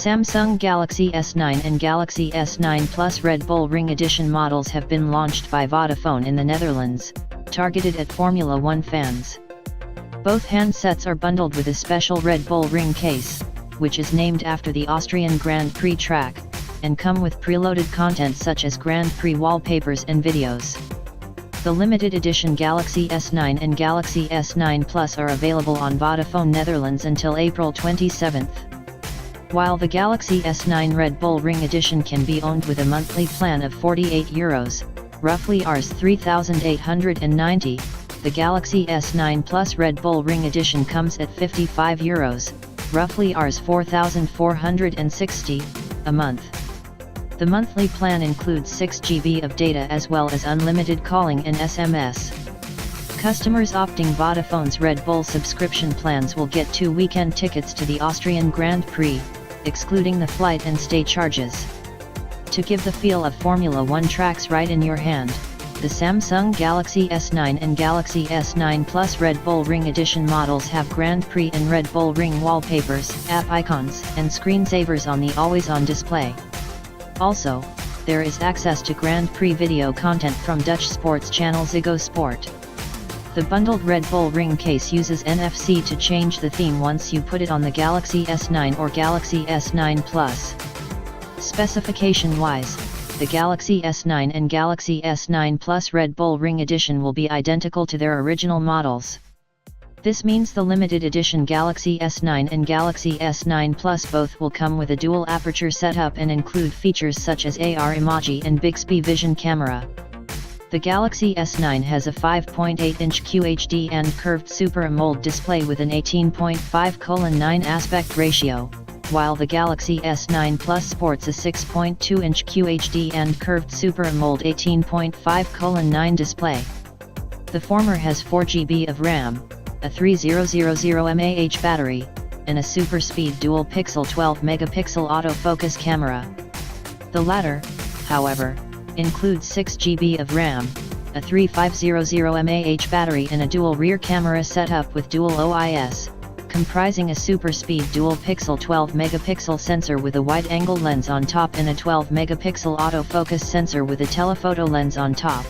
Samsung Galaxy S9 and Galaxy S9 Plus Red Bull Ring Edition models have been launched by Vodafone in the Netherlands, targeted at Formula One fans. Both handsets are bundled with a special Red Bull Ring case, which is named after the Austrian Grand Prix track, and come with preloaded content such as Grand Prix wallpapers and videos. The limited edition Galaxy S9 and Galaxy S9 Plus are available on Vodafone Netherlands until April 27. While the Galaxy S9 Red Bull Ring Edition can be owned with a monthly plan of €48, roughly Rs 3,890, the Galaxy S9 Plus Red Bull Ring Edition comes at €55, roughly Rs 4,460, a month. The monthly plan includes 6 GB of data as well as unlimited calling and SMS. Customers opting Vodafone's Red Bull subscription plans will get 2 weekend tickets to the Austrian Grand Prix, excluding the flight and stay charges. To give the feel of Formula One tracks right in your hand, the Samsung Galaxy S9 and Galaxy S9 Plus Red Bull Ring Edition models have Grand Prix and Red Bull Ring wallpapers, app icons, and screensavers on the always-on display. Also, there is access to Grand Prix video content from Dutch sports channel Ziggo Sport. The bundled Red Bull Ring case uses NFC to change the theme once you put it on the Galaxy S9 or Galaxy S9 Plus. Specification-wise, the Galaxy S9 and Galaxy S9 Plus Red Bull Ring Edition will be identical to their original models. This means the limited edition Galaxy S9 and Galaxy S9 Plus both will come with a dual aperture setup and include features such as AR emoji and Bixby Vision camera. The Galaxy S9 has a 5.8-inch QHD and curved Super AMOLED display with an 18:9 aspect ratio, while the Galaxy S9 Plus sports a 6.2-inch QHD and curved Super AMOLED 18:9 display. The former has 4 GB of RAM, a 3000 mAh battery, and a super speed dual-pixel 12-megapixel autofocus camera. The latter, however, includes 6 GB of RAM, a 3500 mAh battery and a dual rear camera setup with dual OIS, comprising a super speed dual-pixel 12-megapixel sensor with a wide-angle lens on top and a 12-megapixel autofocus sensor with a telephoto lens on top.